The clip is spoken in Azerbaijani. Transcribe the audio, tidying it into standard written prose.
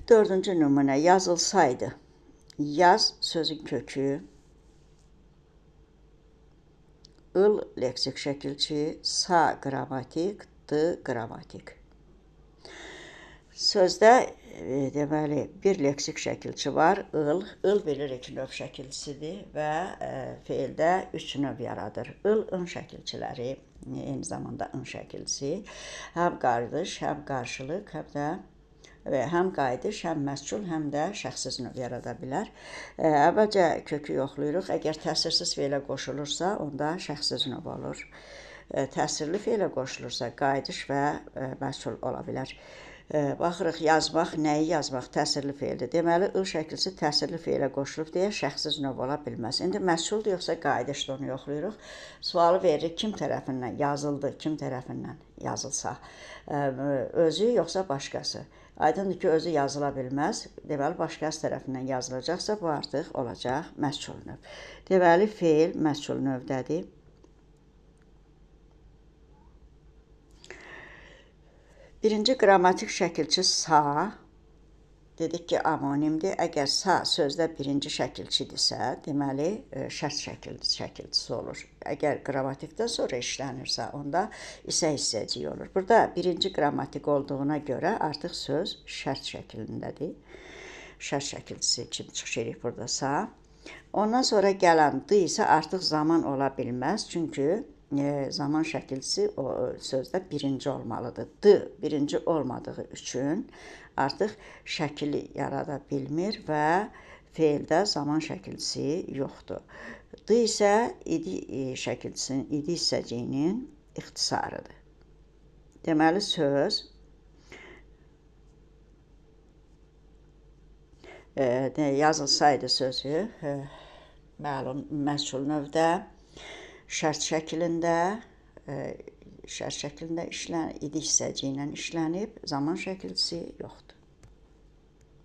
Dördüncü nümunə yazılsaydı. Yaz sözün kökü, ıl leksik şəkilçi, sa qrammatik, d qrammatik. Sözdə deməli bir leksik şəkilçi var, ıl. Il bilirik növ şəkilçisidir və feildə 3 növ yaradır. Il, ın şəkilçiləri, eyni zamanda ın şəkilçisi. Həm qardaş, həm qarşılıq, həm qayıdış, həm məscul, həm də şəxsiz növ yarada bilər. Əvvəlcə kökü yoxlayırıq. Əgər təsirsiz feilə qoşulursa, onda şəxsiz növ olur. Təsirli feilə qoşulursa, qayıdış və məscul ola bilər. Baxırıq, yazmaq, nəyi yazmaq təsirli feildir. Deməli, ıl şəkilçisi təsirli feilə qoşulub deyə şəxsiz növ ola bilməz. İndi məsculdur yoxsa qayıdışdır, onu yoxlayırıq. Sualı veririk, kim tərəfindən yazıldı, kim tərəfindən yazılsa. Özü yoxsa başqası. Aydındır ki, özü yazıla bilməz. Deməli, başqası tərəfindən yazılacaqsa, bu artıq olacaq məscul növ. Deməli, feil məscul növdədir. Birinci qrammatik şəkilçi sa, dedik ki, amonimdir. Əgər sa sözdə birinci şəkilçidirsə, deməli, şərt şəkilçisi olur. Əgər qrammatikdən sonra işlənirsə, onda hissəcik olur. Burada birinci qrammatik olduğuna görə artıq söz şərt şəklindədir. Şərt şəkilçisi kimi çıxış burada sa. Ondan sonra gələn d isə artıq zaman ola bilməz. Çünki zaman şəkilçisi o sözdə birinci olmalıdır. D birinci olmadığı üçün artıq şəkili yarada bilmir və feildə zaman şəkilçisi yoxdur. D isə idi şəkilçisinin, idi hissəciyinin ixtisarıdır. Deməli, söz yazılsaydı sözü məlum məscul növdə, şərt şəklində idi hissəciyi ilə işlənib, zaman şəkilçisi yoxdur.